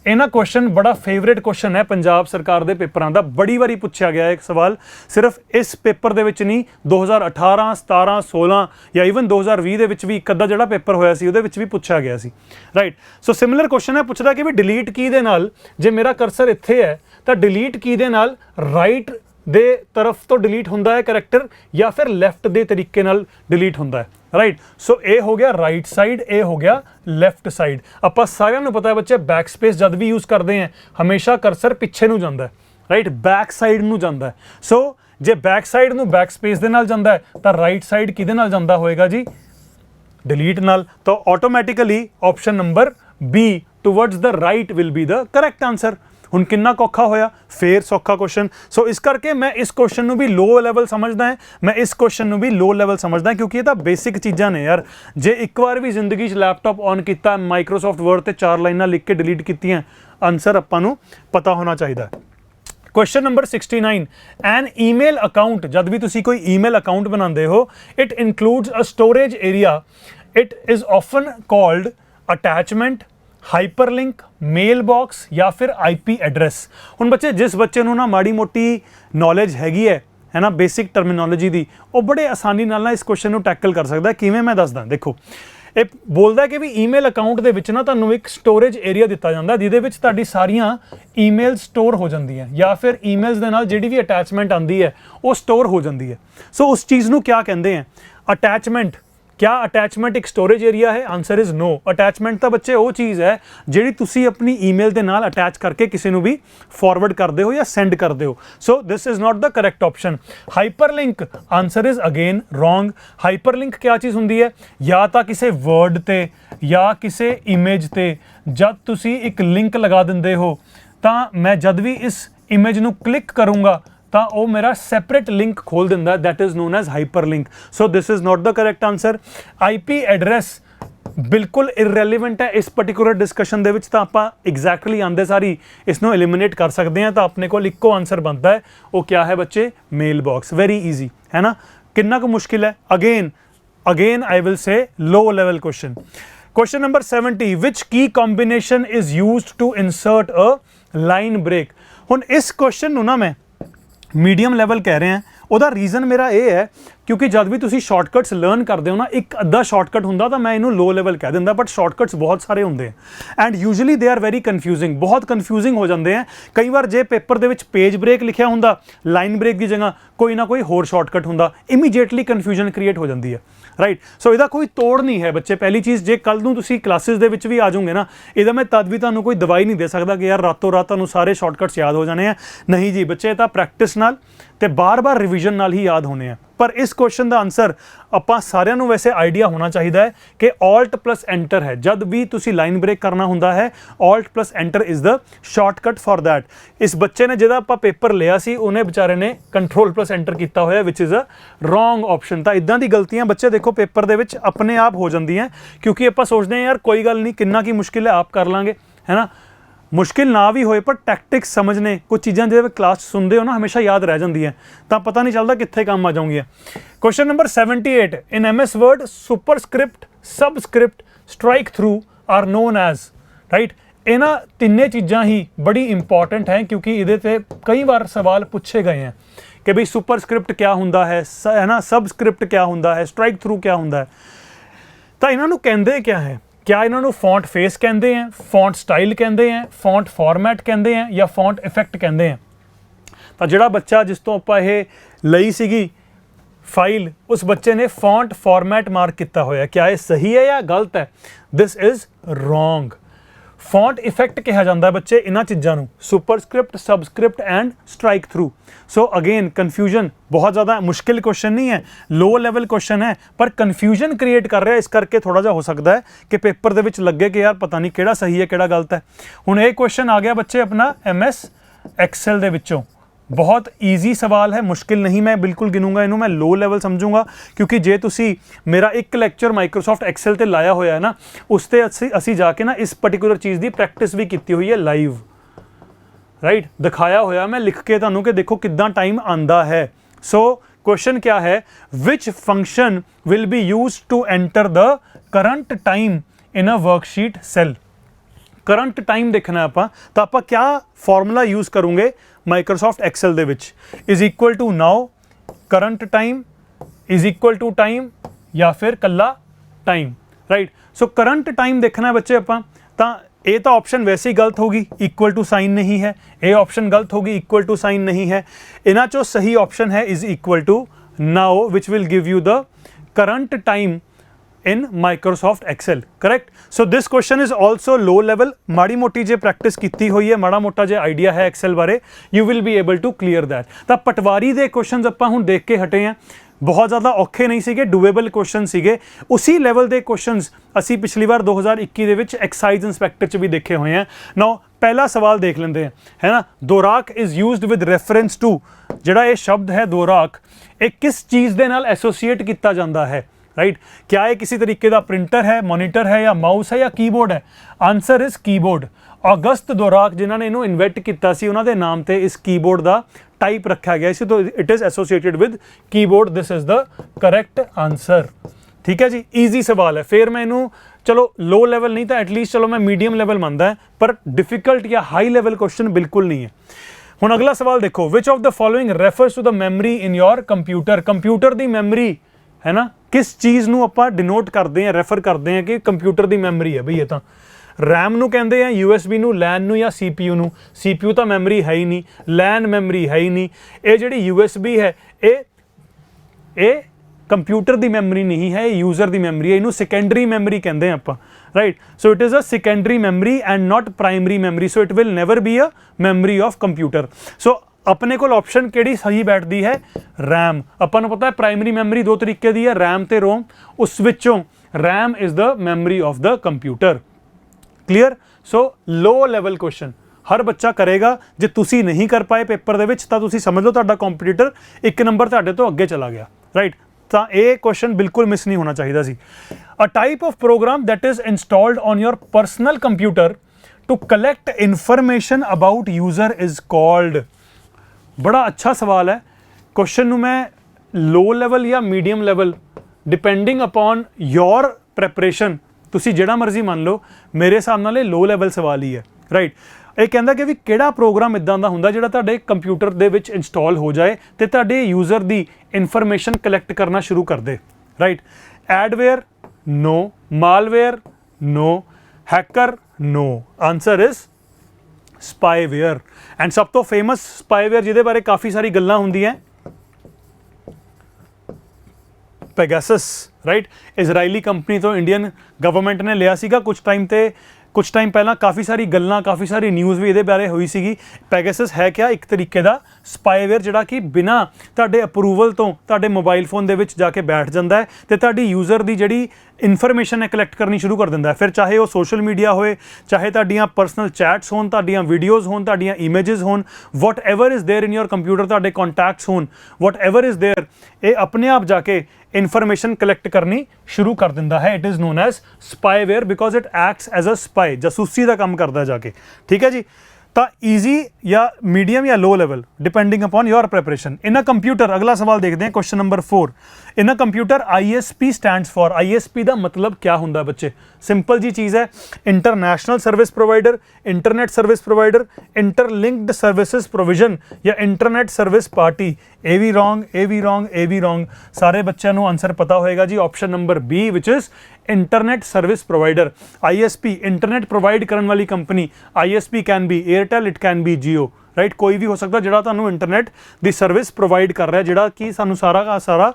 इन्हां क्वेश्चन बड़ा फेवरेट क्वेश्चन है पंजाब सरकार के पेपरों का, बड़ी बारी पूछा गया एक सवाल, सिर्फ इस पेपर दे विच नहीं, 2018, 17, 16 या ईवन 2020 दे विच भी एक अद्धा जिहड़ा पेपर होया सी उहदे विच भी पूछा गया सी, राइट। सो सिमिलर क्वेश्चन है, पूछदा कि भी डिलीट की दे नाल जे मेरा कर्सर इत्थे है तो डिलीट की दे नाल राइट दे तरफ तो डिलीट होंदा है करैक्टर या फिर लैफ्ट दे तरीके नाल डिलीट होंदा है, राइट। सो ए हो गया राइट साइड, ए हो गया लैफ्ट साइड। आपां सारिਆਂ ਨੂੰ पता है बच्चे बैक स्पेस जब भी यूज़ करते हैं हमेशा करसर पिछे ਨੂੰ ਜਾਂਦਾ है, राइट, बैक साइड ਨੂੰ ਜਾਂਦਾ है। सो जे बैक साइड ਨੂੰ बैक स्पेस ਦੇ ਨਾਲ ਜਾਂਦਾ है तो राइट साइड किहदे ਨਾਲ ਜਾਂਦਾ होएगा जी, डिलीट नाल। तो automatically option number be towards the right will be the correct answer. हुण कितना औखा होया, फिर सौखा क्वेश्चन। सो इस करके मैं इस क्वेश्चन नू भी लो लैवल समझदा है, मैं इस क्वेश्चन नू भी लो लैवल समझदा है, क्योंकि ये तो बेसिक चीज़ां ने यार। जे एक बार भी जिंदगी लैपटॉप ऑन किया, माइक्रोसॉफ्ट वर्ड ते 4 लाइनां लिख के डिलीट कीतियां, आंसर आपां नू पता होना चाहिए। Question number 69, an email account, जब भी तुसी कोई ईमेल अकाउंट बनाते हो, it includes a storage area, it is often called attachment, hyperlink, mail box या फिर IP एड्रैस। हुण बच्चे जिस बच्चे नूं ना माड़ी मोटी नॉलेज हैगी है ना बेसिक टर्मिनोलॉजी दी, वो बड़े आसानी नाल ना इस क्वेश्चन नूं टैकल कर सकदा है। किवें मैं दसदा, देखो ये बोलदा है कि भी ईमेल अकाउंट दे विच ना तुहानूं एक स्टोरेज एरिया दिता जांदा जिहदे विच तुहाडी सारियां ईमेल स्टोर हो जांदियां या फिर ईमेल्स दे नाल जिहड़ी भी अटैचमेंट आंदी है वो स्टोर हो जांदी है। सो उस चीज़ नूं क्या कहंदे हैं, अटैचमेंट क्या ਅਟੈਚਮੈਂਟ ਇੱਕ ਸਟੋਰੇਜ ਏਰੀਆ ਹੈ? Answer is no. ਅਟੈਚਮੈਂਟ ਤਾਂ ਬੱਚੇ ਉਹ ਚੀਜ਼ ਹੈ ਜਿਹੜੀ ਤੁਸੀਂ ਆਪਣੀ ਈਮੇਲ ਦੇ ਨਾਲ ਅਟੈਚ ਕਰਕੇ ਕਿਸੇ ਨੂੰ ਵੀ ਫਾਰਵਰਡ ਕਰਦੇ ਹੋ ਜਾਂ ਸੈਂਡ ਕਰਦੇ ਹੋ। So this is not the correct option. Hyperlink, answer is again wrong. Hyperlink ਕਿਆ ਚੀਜ਼ ਹੁੰਦੀ ਹੈ? ਜਾਂ ਤਾਂ ਕਿਸੇ ਵਰਡ ਤੇ ਜਾਂ ਕਿਸੇ ਇਮੇਜ ਤੇ ਜਦ ਤੁਸੀਂ ਇੱਕ ਲਿੰਕ ਲਗਾ ਦਿੰਦੇ ਹੋ ਤਾਂ ਮੈਂ ਜਦ ਵੀ ਇਸ ਇਮੇਜ ਨੂੰ ਕਲਿੱਕ ਕਰੂੰਗਾ ਤਾਂ ਉਹ ਮੇਰਾ ਸੈਪਰੇਟ ਲਿੰਕ ਖੋਲ ਦਿੰਦਾ, that is known as hyperlink. So this is not the correct answer. IP address ਬਿਲਕੁਲ ਇਰਰੈਲੀਵੈਂਟ ਹੈ ਇਸ ਪਾਰਟਿਕੂਲਰ ਡਿਸਕਸ਼ਨ ਦੇ ਵਿੱਚ, ਤਾਂ ਆਪਾਂ ਐਗਜ਼ੈਕਟਲੀ ਆਂਦੇ ਸਾਰੀ ਇਸ ਨੂੰ ਐਲੀਮੀਨੇਟ ਕਰ ਸਕਦੇ ਹਾਂ। ਤਾਂ ਆਪਣੇ ਕੋਲ ਇੱਕੋ ਆਨਸਰ ਬਣਦਾ ਹੈ, ਉਹ ਕਿਆ ਹੈ ਬੱਚੇ? ਮੇਲ ਬਾਕਸ। ਵੈਰੀ ਈਜ਼ੀ ਹੈ ਨਾ, ਕਿੰਨਾ ਕੁ ਮੁਸ਼ਕਿਲ ਹੈ? Again I will say low level question. Question number 70, which key combination is used to insert a line break? ਹੁਣ ਇਸ ਕੁਐਸਚਨ ਨੂੰ ਨਾ ਮੈਂ ਮੀਡੀਅਮ ਲੈਵਲ ਕਹਿ ਰਿਹਾ। ਉਹਦਾ ਰੀਜ਼ਨ ਮੇਰਾ ਇਹ ਹੈ ਕਿਉਂਕਿ ਜਦ ਵੀ ਤੁਸੀਂ ਸ਼ਾਰਟਕਟਸ ਲਰਨ ਕਰਦੇ ਹੋ ਨਾ, ਇੱਕ ਅੱਧਾ ਸ਼ਾਰਟਕਟ ਹੁੰਦਾ ਤਾਂ ਮੈਂ ਇਹਨੂੰ ਲੋ ਲੈਵਲ ਕਹਿ ਦਿੰਦਾ, ਬਟ ਸ਼ਾਰਟਕਟਸ ਬਹੁਤ ਸਾਰੇ ਹੁੰਦੇ ਆ and usually they are very confusing, ਬਹੁਤ ਕਨਫਿਊਜ਼ਿੰਗ ਹੋ ਜਾਂਦੇ ਆ। ਕਈ ਵਾਰ ਜੇ ਪੇਪਰ ਦੇ ਵਿੱਚ ਪੇਜ ਬ੍ਰੇਕ ਲਿਖਿਆ ਹੁੰਦਾ, ਲਾਈਨ ਬ੍ਰੇਕ ਦੀ ਜਗ੍ਹਾ ਕੋਈ ਨਾ ਕੋਈ ਹੋਰ ਸ਼ਾਰਟਕਟ ਹੁੰਦਾ, ਇਮੀਡੀਏਟਲੀ ਕਨਫਿਊਜ਼ਨ ਕ੍ਰੀਏਟ ਹੋ ਜਾਂਦੀ ਹੈ, ਰਾਈਟ। ਸੋ ਇਹਦਾ ਕੋਈ ਤੋੜ ਨਹੀਂ ਹੈ ਬੱਚੇ। ਪਹਿਲੀ ਚੀਜ਼, ਜੇ ਕੱਲ ਨੂੰ ਤੁਸੀਂ ਕਲਾਸਿਸ ਦੇ ਵਿੱਚ ਵੀ ਆ ਜਾਓਗੇ ਨਾ, ਇਹਦਾ ਮੈਂ ਤਦ ਵੀ ਤੁਹਾਨੂੰ ਕੋਈ ਦਵਾਈ ਨਹੀਂ ਦੇ ਸਕਦਾ ਕਿ ਯਾਰ ਰਾਤੋਂ ਰਾਤ ਤੁਹਾਨੂੰ ਸਾਰੇ ਸ਼ਾਰਟਕਟਸ ਯਾਦ ਹੋ ਜਾਣੇ ਆ। ਨਹੀਂ ਜੀ ਬੱਚੇ, ਇਹ ਤਾਂ ਪ੍ਰੈਕਟਿਸ ਨਾਲ ਤੇ ਬਾਰ-ਬਾਰ ਰਿਵੀਜ਼ਨ ਨਾਲ ਹੀ ਯਾਦ ਹੋਣੇ ਆ। ਪਰ ਇਸ ਕੁਐਸਚਨ ਦਾ ਆਨਸਰ ਆਪਾਂ ਸਾਰਿਆਂ ਨੂੰ ਵੈਸੇ ਆਈਡੀਆ ਹੋਣਾ ਚਾਹੀਦਾ ਹੈ ਕਿ Alt+Enter ਹੈ। ਜਦ ਵੀ ਤੁਸੀਂ ਲਾਈਨ ਬ੍ਰੇਕ ਕਰਨਾ ਹੁੰਦਾ ਹੈ, Alt+Enter is the shortcut for that. ਇਸ ਬੱਚੇ ਨੇ ਜਿਹਦਾ ਆਪਾਂ ਪੇਪਰ ਲਿਆ ਸੀ, ਉਹਨੇ ਵਿਚਾਰੇ ਨੇ Control+Enter ਕੀਤਾ ਹੋਇਆ, ਵਿਚ ਇਜ਼ ਅ ਰੋਂਗ ਆਪਸ਼ਨ। ਤਾਂ ਇਦਾਂ ਦੀ ਗਲਤੀਆਂ ਬੱਚੇ ਦੇਖੋ ਪੇਪਰ ਦੇ ਵਿੱਚ ਆਪਣੇ ਆਪ ਹੋ ਜਾਂਦੀਆਂ, ਕਿਉਂਕਿ ਆਪਾਂ ਸੋਚਦੇ ਹਾਂ ਯਾਰ ਕੋਈ ਗੱਲ ਨਹੀਂ, ਕਿੰਨਾ ਕੀ ਮੁਸ਼ਕਿਲ ਹੈ, ਆਪ ਕਰ ਲਾਂਗੇ, ਹੈ ਨਾ। ਮੁਸ਼ਕਿਲ ਨਾ ਵੀ ਹੋਏ ਪਰ ਟੈਕਟਿਕਸ ਸਮਝਨੇ, ਕੁਝ ਚੀਜ਼ਾਂ ਜਿਹੜੇ ਕਲਾਸ ਸੁਣਦੇ ਹੋ ਨਾ ਹਮੇਸ਼ਾ ਯਾਦ ਰਹਿ ਜਾਂਦੀਆਂ, ਤਾਂ ਪਤਾ ਨਹੀਂ ਚੱਲਦਾ ਕਿੱਥੇ ਕੰਮ ਆ ਜਾਊਂਗੀਆਂ। Question number 78, in MS Word superscript, subscript, strike through are known as, right. ਇਹਨਾਂ ਤਿੰਨੇ ਚੀਜ਼ਾਂ ਹੀ ਬੜੀ ਇੰਪੋਰਟੈਂਟ ਹੈ ਕਿਉਂਕਿ ਇਹਦੇ ਤੇ ਕਈ ਵਾਰ ਸਵਾਲ ਪੁੱਛੇ ਗਏ हैं ਕਿ ਬਈ ਸੁਪਰਸਕ੍ਰਿਪਟ ਕਿਆ ਹੁੰਦਾ ਹੈ ਨਾ, ਸਬਸਕ੍ਰਿਪਟ ਕਿਆ ਹੁੰਦਾ ਹੈ, ਸਟ੍ਰਾਈਕ ਥਰੂ ਕਿਆ ਹੁੰਦਾ ਹੈ। ਤਾਂ ਇਹਨਾਂ ਨੂੰ ਕਹਿੰਦੇ ਕਿਆ ਹੈ? क्या इन्हों फॉन्ट फेस कहते हैं, फॉन्ट स्टाइल कहते हैं, फॉन्ट फॉर्मैट कहते हैं या फॉन्ट इफेक्ट कहते हैं? तो जिहड़ा बच्चा जिस तो आपां इह लई सीगी फाइल, उस बच्चे ने फॉन्ट फॉर्मैट मार्क किया होया, क्या ये सही है या गलत है? This is wrong. Font effect कहा जाता है बच्चे इन्हां चीज़ों नूं, superscript, subscript and strike through. So again confusion, बहुत ज़्यादा मुश्किल क्वेश्चन नहीं है, लो लेवल क्वेश्चन है, पर कन्फ्यूजन क्रिएट कर रहा है, इस करके थोड़ा जा हो सकता है कि पेपर दे विच लगे कि यार पता नहीं किहड़ा सही है किहड़ा गलत है। हुण ये क्वेश्चन आ गया बच्चे अपना MS Excel दे विचों, बहुत ईजी सवाल है, मुश्किल नहीं मैं बिल्कुल गिनूंगा, इनू मैं लो लेवल समझूंगा क्योंकि जे तुसी मेरा एक लैक्चर माइक्रोसॉफ्ट एक्सेल ते लाया होया है ना, उसते असी जाके ना इस पर्टिकुलर चीज़ की प्रैक्टिस भी की हुई है लाइव, राइट, दिखाया होया मैं लिख के तुहानू कि देखो कितना टाइम आंदा है। सो क्वेश्चन क्या है? Which function will be use to enter the current time in a worksheet cell? Current time देखना है आपां, तो आपां क्या फॉर्मूला यूज़ करूँगे माइक्रोसॉफ्ट एक्सेल दे विच? Is equal to now current time is equal to time या फिर कल्ला time, right. So current time देखना है बच्चे आपां, तां ये तो ऑप्शन वैसे ही गलत होगी, इक्वल टू साइन नहीं है, ये ऑप्शन गलत होगी, इक्वल टू साइन नहीं है। इन्हां चो सही ऑप्शन है is equal to now which will give you the current time in Microsoft Excel, correct? So this question is also low level, माड़ी मोटी जे प्रैक्टिस की हुई है, माड़ा मोटा जे आइडिया है एक्सेल बारे, you will be able to clear that। तो पटवारी दे क्वेश्चंस आपां हुण देख के हटे हैं, बहुत ज़्यादा औखे नहीं सीगे, डूएबल क्वेश्चन सीगे। उसी लेवल के क्वेश्चंस असी पिछली बार 2021 दे विच एक्साइज इंस्पैक्टर च भी देखे हुए हैं। नाउ पहला सवाल देख लेंदे हैं, है ना। Dvorak is used with reference to, जिहड़ा ये शब्द है दोराक, ये किस चीज़ दे नाल एसोसीएट किया जाता है, राइट। क्या ये किसी तरीके का प्रिंटर है, मॉनिटर है या माउस है या कीबोर्ड है? Answer is keyboard. August Dvorak जिन्होंने इनू इन्वेंट किया सी, उन्होंने नाम ते इस कीबोर्ड का टाइप रखा गया सी, तो it is एसोसीएटेड with keyboard. This is the correct answer, ठीक है जी। ईजी सवाल है, फिर मैं इनू चलो लो लेवल नहीं तो एटलीस्ट चलो मैं मीडियम लेवल मानता है, पर डिफिकल्ट या हाई लेवल क्वेश्चन बिल्कुल नहीं है। हुण अगला सवाल देखो, which of the following refers to the memory in your computer? Computer की मैमरी है ना, किस चीज़ नूं आपां डिनोट करते हैं, रेफर करते हैं कि कंप्यूटर की मैमरी है? बई ये तो रैम नूं कहंदे हैं, USB नूं, लैन नूं या CPU नूं। CPU तो मैमरी है ही नहीं, लैन मैमरी है ही नहीं, ये जिहड़ी USB है ये ਕੰਪਿਊਟਰ ਦੀ ਮੈਮਰੀ ਨਹੀਂ ਹੈ, ਇਹ ਯੂਜ਼ਰ ਦੀ ਮੈਮਰੀ ਹੈ, ਇਹਨੂੰ ਸੈਕੰਡਰੀ ਮੈਮਰੀ ਕਹਿੰਦੇ ਆਪਾਂ, right. So it is a secondary memory and not primary memory, so it will never be a memory of computer. So ਆਪਣੇ ਕੋਲ ਆਪਸ਼ਨ ਕਿਹੜੀ ਸਹੀ ਬੈਠਦੀ ਹੈ? ਰੈਮ। ਆਪਾਂ ਨੂੰ ਪਤਾ ਹੈ ਪ੍ਰਾਇਮਰੀ ਮੈਮਰੀ ਦੋ ਤਰੀਕੇ ਦੀ ਹੈ, ਰੈਮ ਤੇ ਰੋਮ, ਉਸ ਵਿੱਚੋਂ RAM is the memory of the computer. Clear? So low level question ਹਰ ਬੱਚਾ ਕਰੇਗਾ। ਜੇ ਤੁਸੀਂ ਨਹੀਂ ਕਰ ਪਾਏ ਪੇਪਰ ਦੇ ਵਿੱਚ ਤਾਂ ਤੁਸੀਂ ਸਮਝ ਲਓ ਤੁਹਾਡਾ ਕੰਪੀਟੀਟਰ 1 ਨੰਬਰ ਤੁਹਾਡੇ ਤੋਂ ਅੱਗੇ ਚਲਾ ਗਿਆ, ਰਾਈਟ। ਤਾਂ ਇਹ ਕੁਐਸਚਨ ਬਿਲਕੁਲ ਮਿਸ ਨਹੀਂ ਹੋਣਾ ਚਾਹੀਦਾ ਸੀ। A type of program that is installed on your personal computer to collect information about user is called. ਬੜਾ ਅੱਛਾ ਸਵਾਲ ਹੈ। ਕੁਐਸਚਨ ਨੂੰ ਮੈਂ ਲੋ ਲੈਵਲ ਜਾਂ medium level depending upon your preparation, ਤੁਸੀਂ ਜਿਹੜਾ ਮਰਜ਼ੀ ਮੰਨ ਲਓ, ਮੇਰੇ ਹਿਸਾਬ ਨਾਲ ਇਹ ਲੋ ਲੈਵਲ ਸਵਾਲ ਹੀ ਹੈ, ਰਾਈਟ। ਇਹ ਕਹਿੰਦਾ ਕਿ ਵੀ ਕਿਹੜਾ ਪ੍ਰੋਗਰਾਮ ਇਦਾਂ ਦਾ ਹੁੰਦਾ ਜਿਹੜਾ ਤੁਹਾਡੇ ਕੰਪਿਊਟਰ ਦੇ ਵਿੱਚ ਇੰਸਟਾਲ ਹੋ ਜਾਏ ਤੇ ਤੁਹਾਡੇ ਯੂਜ਼ਰ ਦੀ ਇਨਫੋਰਮੇਸ਼ਨ ਕਲੈਕਟ ਕਰਨਾ ਸ਼ੁਰੂ ਕਰ ਦੇ, right. Adware no, malware no, hacker no, answer is spyware. And ਸਭ ਤੋਂ ਫੇਮਸ ਸਪਾਈਵੇਅਰ ਜਿਹਦੇ ਬਾਰੇ ਕਾਫੀ ਸਾਰੀ ਗੱਲਾਂ ਹੁੰਦੀਆਂ, ਪੈਗਾਸਸ, ਰਾਈਟ। ਇਜ਼ਰਾਈਲੀ ਕੰਪਨੀ ਤੋਂ ਇੰਡੀਅਨ ਗਵਰਨਮੈਂਟ ਨੇ ਲਿਆ ਸੀਗਾ ਕੁਝ ਟਾਈਮ ਪਹਿਲਾਂ। ਕਾਫੀ ਸਾਰੀ ਗੱਲਾਂ, ਕਾਫੀ ਸਾਰੀ ਨਿਊਜ਼ ਵੀ ਇਹਦੇ ਬਾਰੇ ਹੋਈ ਸੀਗੀ। ਪੈਗਾਸਸ ਹੈ ਕਿਆ? ਇੱਕ ਤਰੀਕੇ ਦਾ ਸਪਾਈਵੇਅਰ ਜਿਹੜਾ ਕਿ ਬਿਨਾਂ ਤੁਹਾਡੇ ਅਪਰੂਵਲ ਤੋਂ ਤੁਹਾਡੇ ਮੋਬਾਈਲ ਫੋਨ ਦੇ ਵਿੱਚ ਜਾ ਕੇ ਬੈਠ ਜਾਂਦਾ ਹੈ ਤੇ ਤੁਹਾਡੀ ਯੂਜ਼ਰ ਦੀ ਜਿਹੜੀ ਇਨਫੋਰਮੇਸ਼ਨ ਹੈ ਕਲੈਕਟ ਕਰਨੀ ਸ਼ੁਰੂ ਕਰ ਦਿੰਦਾ ਹੈ। ਫਿਰ ਚਾਹੇ ਉਹ ਸੋਸ਼ਲ ਮੀਡੀਆ ਹੋਏ, ਚਾਹੇ ਤੁਹਾਡੀਆਂ ਪਰਸਨਲ ਚੈਟਸ ਹੋਣ, ਤੁਹਾਡੀਆਂ ਵੀਡੀਓਜ਼ ਹੋਣ, ਤੁਹਾਡੀਆਂ ਇਮੇजेस ਹੋਣ, whatever is there in your computer, ਤੁਹਾਡੇ ਕੰਟੈਕਟਸ ਹੋਣ, ਵਾਟ ਐਵਰ ਇਜ਼ ਦੇਅਰ, ਇਹ ਆਪਣੇ ਆਪ ਜਾ ਕੇ ਇਨਫੋਰਮੇਸ਼ਨ ਕਲੈਕਟ ਕਰਨੀ ਸ਼ੁਰੂ ਕਰ ਦਿੰਦਾ ਹੈ। It is known as spyware because it acts as a spy, ਜਾਸੂਸੀ ਦਾ ਕੰਮ ਕਰਦਾ ਜਾ ਕੇ, ਠੀਕ ਹੈ ਜੀ। ਤਾਂ ਈਜ਼ੀ ਜਾਂ ਮੀਡੀਅਮ ਜਾਂ low level depending upon your preparation. In a computer, ਅਗਲਾ ਸਵਾਲ ਦੇਖਦੇ ਹਾਂ, question number 4। In a computer ISP stands for. ISP ਦਾ ਮਤਲਬ क्या ਹੁੰਦਾ ਬੱਚੇ? ਸਿੰਪਲ ਜੀ ਚੀਜ਼ ਹੈ, international service provider, internet service provider, interlinked services provision ਜਾਂ ਇੰਟਰਨੈਟ ਸਰਵਿਸ ਪਾਰਟੀ। ਇਹ ਵੀ ਰੋਂਗ, ਇਹ ਵੀ ਰੋਂਗ, ਇਹ ਵੀ ਰੋਂਗ। ਸਾਰੇ ਬੱਚਿਆਂ ਨੂੰ ਆਨਸਰ ਪਤਾ ਹੋਏਗਾ ਜੀ, option number B which is internet service provider. ISP internet provide ਕਰਨ ਵਾਲੀ company. ISP can be Airtel, it can be JIO, right. ਕੋਈ ਵੀ ਹੋ ਸਕਦਾ ਜਿਹੜਾ ਤੁਹਾਨੂੰ ਇੰਟਰਨੈਟ ਦੀ ਸਰਵਿਸ ਪ੍ਰੋਵਾਈਡ ਕਰ ਰਿਹਾ, ਜਿਹੜਾ ਕਿ ਸਾਨੂੰ ਸਾਰਾ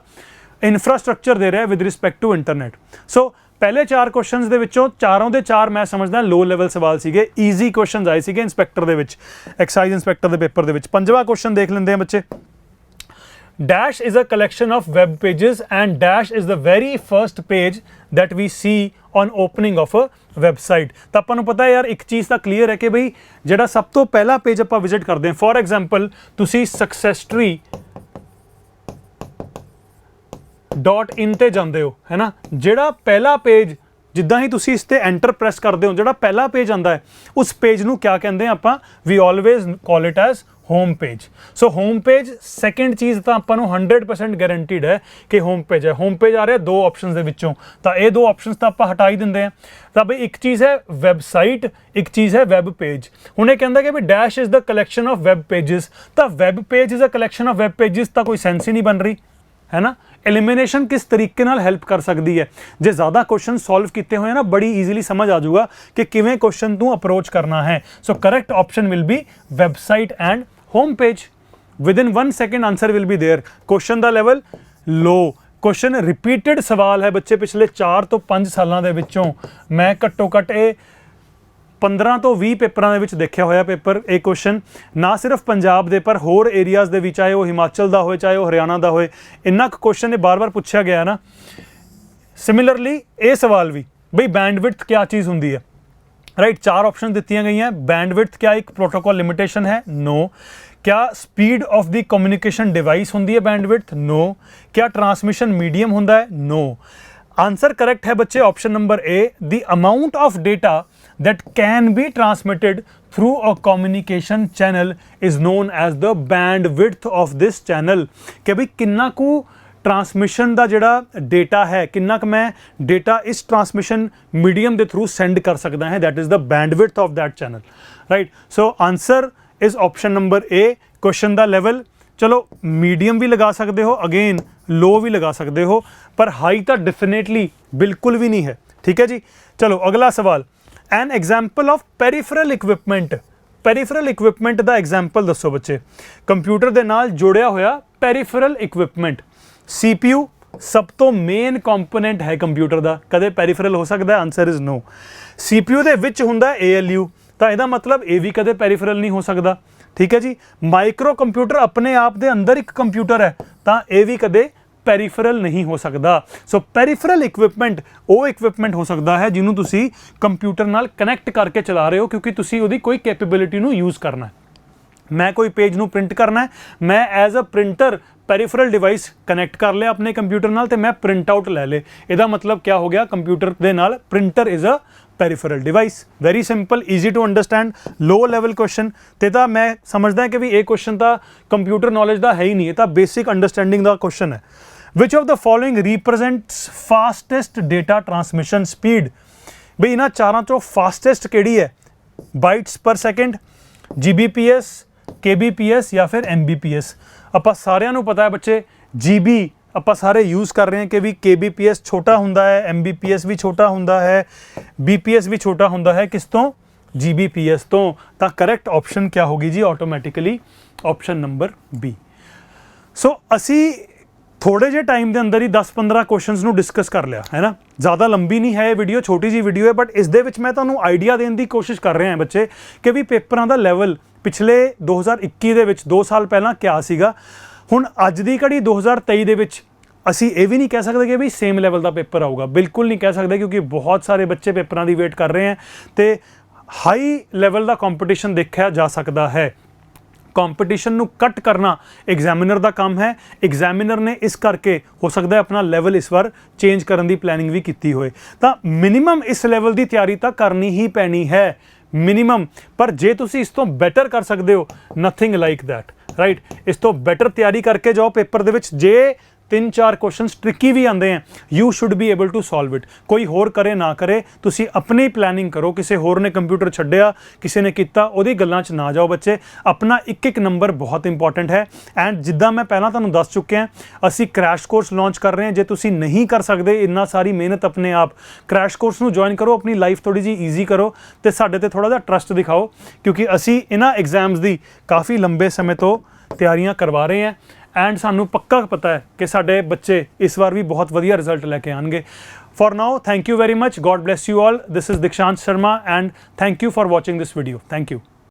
ਇਨਫਰਾਸਟ੍ਰਕਚਰ ਦੇ ਰਿਹਾ ਵਿਦ ਰਿਸਪੈਕਟ ਟੂ ਇੰਟਰਨੈਟ। ਸੋ ਪਹਿਲੇ 4 ਕੁਐਸਚਨਸ ਦੇ ਵਿੱਚੋਂ ਚਾਰੋਂ ਦੇ ਚਾਰ ਮੈਂ ਸਮਝਦਾ ਲੋ ਲੈਵਲ ਸਵਾਲ ਸੀਗੇ, ਈਜ਼ੀ ਕੁਐਸਚਨਸ ਆਏ ਸੀਗੇ ਇੰਸਪੈਕਟਰ ਦੇ ਵਿੱਚ, ਐਕਸਾਈਜ਼ ਇੰਸਪੈਕਟਰ ਦੇ ਪੇਪਰ ਦੇ ਵਿੱਚ। 5ਵਾਂ ਕੁਐਸਚਨ ਦੇਖ ਲੈਂਦੇ ਆ ਬੱਚੇ। Dash is a collection of web pages and dash is the very first page that we see on opening of a website। ਤਾਂ ਆਪਾਂ ਨੂੰ ਪਤਾ ਹੈ ਯਾਰ, ਇੱਕ ਚੀਜ਼ ਤਾਂ ਕਲੀਅਰ ਹੈ ਕਿ ਬਈ ਜਿਹੜਾ ਸਭ ਤੋਂ ਪਹਿਲਾ ਪੇਜ ਆਪਾਂ ਵਿਜ਼ਿਟ ਕਰਦੇ ਹਾਂ, ਫੋਰ ਐਗਜ਼ਾਮਪਲ ਤੁਸੀਂ successtree.in ਤੇ ਜਾਂਦੇ ਹੋ, ਹੈ ਨਾ। ਜਿਹੜਾ ਪਹਿਲਾ ਪੇਜ ਜਿੱਦਾਂ ਹੀ ਤੁਸੀਂ ਇਸ ਤੇ ਐਂਟਰ ਪ੍ਰੈਸ ਕਰਦੇ ਹੋ, ਜਿਹੜਾ ਪਹਿਲਾ ਪੇਜ ਆਉਂਦਾ ਹੈ ਉਸ ਪੇਜ ਨੂੰ ਕਿਆ ਕਹਿੰਦੇ ਆ ਆਪਾਂ? We always call it as home page. So home page second ਚੀਜ਼ ਤਾਂ ਆਪਾਂ ਨੂੰ 100% ਗਾਰੰਟੀਡ ਹੈ ਕਿ ਹੋਮ ਪੇਜ ਹੈ। ਹੋਮ ਪੇਜ ਆ ਰਿਹਾ 2 ਆਪਸ਼ਨਸ ਦੇ ਵਿੱਚੋਂ, ਤਾਂ ਇਹ 2 ਆਪਸ਼ਨਸ ਤਾਂ ਆਪਾਂ ਹਟਾ ਹੀ ਦਿੰਦੇ ਆ। ਤਾਂ ਬਈ ਇੱਕ ਚੀਜ਼ ਹੈ ਵੈਬਸਾਈਟ, ਇੱਕ ਚੀਜ਼ ਹੈ ਵੈਬ ਪੇਜ। ਹੁਣ ਇਹ ਕਹਿੰਦਾ ਕਿ ਵੀ dash is the collection of web pages, ਤਾਂ web page is a collection of web pages, ਤਾਂ ਕੋਈ ਸੈਂਸ ਹੀ ਨਹੀਂ ਬਣ ਰਹੀ, ਹੈ ਨਾ। एलिमिनेशन किस तरीके नाल हेल्प कर सकती है? जो ज़्यादा क्वेश्चन सॉल्व किए हुए ना, बड़ी ईजीली समझ आ जाऊगा कि किवें क्वेश्चन तू अप्रोच करना है। So correct option will be website and home page. Within 1 second answer will be there. Question का लेवल लो, क्वेश्चन रिपीटेड सवाल है बच्चे, पिछले 4 ਤੋਂ 5 ਸਾਲਾਂ ਦੇ ਵਿੱਚੋਂ मैं घट्टो घट 15 ਤੋਂ 20 ਪੇਪਰਾਂ ਦੇ ਵਿੱਚ ਦੇਖਿਆ ਹੋਇਆ ਪੇਪਰ। ਇਹ ਕੁਐਸਚਨ ਨਾ ਸਿਰਫ ਪੰਜਾਬ ਦੇ ਪਰ ਹੋਰ ਏਰੀਆਜ਼ ਦੇ ਵਿੱਚ, ਚਾਹੇ ਉਹ ਹਿਮਾਚਲ ਦਾ ਹੋਵੇ, ਚਾਹੇ ਉਹ ਹਰਿਆਣਾ ਦਾ ਹੋਵੇ, ਇੰਨਾ ਕੁ ਕੁਐਸਚਨ ਇਹ ਬਾਰ-ਬਾਰ ਪੁੱਛਿਆ ਗਿਆ ਨਾ। ਸਿਮਿਲਰਲੀ ਇਹ ਸਵਾਲ ਵੀ, ਬਈ ਬੈਂਡਵਿਡਥ क्या ਚੀਜ਼ ਹੁੰਦੀ ਹੈ, राइट। 4 ऑप्शन ਦਿੱਤੀਆਂ ਗਈਆਂ। बैंडविड्थ क्या एक प्रोटोकॉल लिमिटेशन है? नो। क्या speed of the communication device होंदी है बैंडविड्थ? नो। क्या ट्रांसमिशन मीडियम होंदा है? नो। आंसर करेक्ट है बच्चे option number A, the amount of data that can be transmitted through a communication channel is known as the bandwidth of this channel। कि भाई किन्ना को ट्रांसमिशन का जिहड़ा डेटा है, किन्ना क मैं डेटा इस ट्रांसमिशन मीडियम के थ्रू सेंड कर सकता है, that is the bandwidth of that channel, right. So answer is option number A. Question का लेवल चलो मीडियम भी लगा सकते हो, अगेन लो भी लगा सकते हो, पर हाई तो डेफिनेटली बिल्कुल भी नहीं है, ठीक है जी। चलो अगला सवाल, an example of peripheral equipment. Peripheral equipment का एग्जाम्पल दसो बच्चे। कंप्यूटर के नाल जुड़िया होया पेरीफरल इक्विपमेंट, CPU, ਸਭ ਤੋਂ ਮੇਨ ਕੰਪੋਨੈਂਟ ਹੈ ਕੰਪਿਊਟਰ ਦਾ, ਕਦੇ ਪੈਰੀਫਰਲ ਹੋ ਸਕਦਾ ਹੈ? Answer is no. CPU ਦੇ ਵਿੱਚ ਹੁੰਦਾ ALU, ਤਾਂ ਇਹਦਾ ਮਤਲਬ ਇਹ ਵੀ ਕਦੇ ਪੈਰੀਫਰਲ ਨਹੀਂ ਹੋ ਸਕਦਾ। ਠੀਕ ਹੈ ਜੀ। ਮਾਈਕਰੋ ਕੰਪਿਊਟਰ ਆਪਣੇ ਆਪ ਦੇ ਅੰਦਰ ਇੱਕ ਕੰਪਿਊਟਰ ਹੈ, ਤਾਂ ਇਹ ਵੀ ਕਦੇ ਪੈਰੀਫਰਲ ਨਹੀਂ ਹੋ ਸਕਦਾ। ਸੋ ਪੈਰੀਫਰਲ ਇਕਵਿਪਮੈਂਟ ਉਹ ਇਕਵਿਪਮੈਂਟ ਹੋ ਸਕਦਾ ਹੈ ਜਿਹਨੂੰ ਤੁਸੀਂ ਕੰਪਿਊਟਰ ਨਾਲ ਕਨੈਕਟ ਕਰਕੇ ਚਲਾ ਰਹੇ ਹੋ, ਕਿਉਂਕਿ ਤੁਸੀਂ ਉਹਦੀ ਕੋਈ ਕੈਪੇਬਿਲਿਟੀ ਨੂੰ ਯੂਜ਼ ਕਰਨਾ ਹੈ। ਮੈਂ ਕੋਈ ਪੇਜ ਨੂੰ ਪ੍ਰਿੰਟ ਕਰਨਾ ਹੈ, ਮੈਂ as a printer peripheral device connect ਕਰ ਲਿਆ ਆਪਣੇ ਕੰਪਿਊਟਰ ਨਾਲ ਤੇ ਮੈਂ ਪ੍ਰਿੰਟ ਆਊਟ ਲੈ ਲੇ। ਇਹਦਾ ਮਤਲਬ ਕਿਆ ਹੋ ਗਿਆ? ਕੰਪਿਊਟਰ ਦੇ ਨਾਲ printer is a peripheral device. Very simple, easy to understand, low level question. ਤੇ ਤਾਂ ਮੈਂ ਸਮਝਦਾ ਕਿ ਵੀ ਇਹ ਕੁਐਸਚਨ ਤਾਂ ਕੰਪਿਊਟਰ ਨੌਲੇਜ ਦਾ ਹੈ ਹੀ ਨਹੀਂ, ਇਹ ਤਾਂ ਬੇਸਿਕ ਅੰਡਰਸਟੈਂਡਿੰਗ ਦਾ ਕੁਐਸਚਨ ਹੈ। Which of the following represents fastest data transmission speed? ਬਈ ਇਹਨਾਂ ਚਾਰਾਂ ਚੋਂ ਫਾਸਟੈਸਟ ਕਿਹੜੀ ਹੈ? ਬਾਈਟਸ ਪਰ ਸੈਕਿੰਡ, GBPS, KBPS ਜਾਂ ਫਿਰ MBPS? ਆਪਾਂ ਸਾਰਿਆਂ ਨੂੰ ਪਤਾ ਹੈ ਬੱਚੇ, GB ਆਪਾਂ ਸਾਰੇ ਯੂਜ਼ ਕਰ ਰਹੇ ਹਾਂ ਕਿ ਵੀ KBPS ਛੋਟਾ ਹੁੰਦਾ ਹੈ, MBPS ਵੀ ਛੋਟਾ ਹੁੰਦਾ ਹੈ, BPS ਵੀ ਛੋਟਾ ਹੁੰਦਾ ਹੈ। ਕਿਸ ਤੋਂ? GBPS ਤੋਂ। ਤਾਂ ਕਰੈਕਟ ਆਪਸ਼ਨ ਕਿਆ ਹੋਗੀ ਜੀ? Automatically option number B। ਸੋ ਅਸੀਂ ਥੋੜੇ ਜਿਹੇ ਟਾਈਮ ਦੇ ਅੰਦਰ ਹੀ 10-15 ਕੁਐਸਚਨਸ ਨੂੰ ਡਿਸਕਸ ਕਰ ਲਿਆ ਹੈ ਨਾ। ਜ਼ਿਆਦਾ ਲੰਬੀ ਨਹੀਂ ਹੈ ਇਹ ਵੀਡੀਓ, ਛੋਟੀ ਜੀ ਵੀਡੀਓ ਹੈ, ਬਟ ਇਸ ਦੇ ਵਿੱਚ ਮੈਂ ਤੁਹਾਨੂੰ ਆਈਡੀਆ ਦੇਣ ਦੀ ਕੋਸ਼ਿਸ਼ ਕਰ ਰਿਹਾ ਹਾਂ ਬੱਚੇ ਕਿ ਵੀ ਪੇਪਰਾਂ ਦਾ ਲੈਵਲ ਪਿਛਲੇ 2021 ਦੇ ਵਿੱਚ 2 ਸਾਲ ਪਹਿਲਾਂ ਕਿਆ ਸੀਗਾ, ਹੁਣ ਅੱਜ ਦੀ ਘੜੀ 2023 ਦੇ ਵਿੱਚ ਅਸੀਂ ਇਹ ਵੀ ਨਹੀਂ ਕਹਿ ਸਕਦੇ ਕਿ ਵੀ ਸੇਮ ਲੈਵਲ ਦਾ ਪੇਪਰ ਆਊਗਾ। ਬਿਲਕੁਲ ਨਹੀਂ ਕਹਿ ਸਕਦੇ, ਕਿਉਂਕਿ ਬਹੁਤ ਸਾਰੇ ਬੱਚੇ ਪੇਪਰਾਂ ਦੀ ਵੇਟ ਕਰ ਰਹੇ ਹੈ ਤੇ ਹਾਈ ਲੈਵਲ ਦਾ ਕੰਪੀਟੀਸ਼ਨ ਦੇਖਿਆ ਜਾ ਸਕਦਾ ਹੈ। ਕੰਪੀਟੀਸ਼ਨ ਨੂੰ ਕੱਟ ਕਰਨਾ ਐਗਜ਼ਾਮੀਨਰ ਦਾ ਕੰਮ ਹੈ। ਐਗਜ਼ਾਮੀਨਰ ਨੇ ਇਸ ਕਰਕੇ ਹੋ ਸਕਦਾ ਹੈ ਆਪਣਾ ਲੈਵਲ ਇਸ ਵਾਰ ਚੇਂਜ ਕਰਨ ਦੀ ਪਲੈਨਿੰਗ ਵੀ ਕੀਤੀ ਹੋਏ। ਤਾਂ ਮਿਨੀਮਮ ਇਸ ਲੈਵਲ ਦੀ ਤਿਆਰੀ ਤਾਂ ਕਰਨੀ ਹੀ ਪੈਣੀ ਹੈ, ਮਿਨੀਮਮ। ਪਰ ਜੇ ਤੁਸੀਂ ਇਸ ਤੋਂ ਬੈਟਰ ਕਰ ਸਕਦੇ ਹੋ, ਨਥਿੰਗ ਲਾਈਕ ਦੈਟ, ਰਾਈਟ। ਇਸ ਤੋਂ ਬੈਟਰ ਤਿਆਰੀ ਕਰਕੇ ਜਾਓ ਪੇਪਰ ਦੇ ਵਿੱਚ। ਜੇ 3-4 ਕੁਐਸਚਨਸ ਟ੍ਰਿਕੀ ਵੀ ਆਉਂਦੇ हैं, you should be able to solve it. ਕੋਈ ਹੋਰ ਕਰੇ ਨਾ ਕਰੇ, ਤੁਸੀਂ ਆਪਣੀ ਪਲੈਨਿੰਗ ਕਰੋ। ਕਿਸੇ ਹੋਰ ਨੇ ਕੰਪਿਊਟਰ ਛੱਡਿਆ, ਕਿਸੇ ਨੇ ਕੀਤਾ, ਉਹਦੀ ਗੱਲਾਂ 'ਚ ਨਾ ਜਾਓ ਬੱਚੇ। ਆਪਣਾ ਇੱਕ ਨੰਬਰ ਬਹੁਤ ਇੰਪੋਰਟੈਂਟ ਹੈ। ਐਂਡ ਜਿੱਦਾਂ ਮੈਂ ਪਹਿਲਾਂ ਤੁਹਾਨੂੰ ਦੱਸ ਚੁੱਕਿਆ, ਅਸੀਂ ਕ੍ਰੈਸ਼ ਕੋਰਸ ਲਾਂਚ ਕਰ ਰਹੇ ਹਾਂ। ਜੇ ਤੁਸੀਂ ਨਹੀਂ ਕਰ ਸਕਦੇ ਇੰਨਾ ਸਾਰੀ ਮਿਹਨਤ ਆਪਣੇ ਆਪ, ਕ੍ਰੈਸ਼ ਕੋਰਸ ਨੂੰ ਜੁਆਇਨ ਕਰੋ, ਆਪਣੀ ਲਾਈਫ ਥੋੜੀ ਜਿਹੀ ਈਜ਼ੀ ਕਰੋ ਤੇ ਸਾਡੇ ਤੇ ਥੋੜਾ ਜਿਹਾ ਟਰਸਟ ਦਿਖਾਓ, ਕਿਉਂਕਿ ਅਸੀਂ ਇਹਨਾਂ ਐਗਜ਼ਾਮਸ ਦੀ ਕਾਫੀ ਲੰਬੇ ਸਮੇਂ ਤੋਂ ਤਿਆਰੀਆਂ ਕਰਵਾ ਰਹੇ ਹਾਂ। ਐਂਡ ਸਾਨੂੰ ਪੱਕਾ ਪਤਾ ਹੈ ਕਿ ਸਾਡੇ ਬੱਚੇ ਇਸ ਵਾਰ ਵੀ ਬਹੁਤ ਵਧੀਆ ਰਿਜ਼ਲਟ ਲੈ ਕੇ ਆਉਣਗੇ। For now thank you very much, God bless you all. This is Dikshant Sharma and thank you for watching this video. Thank you.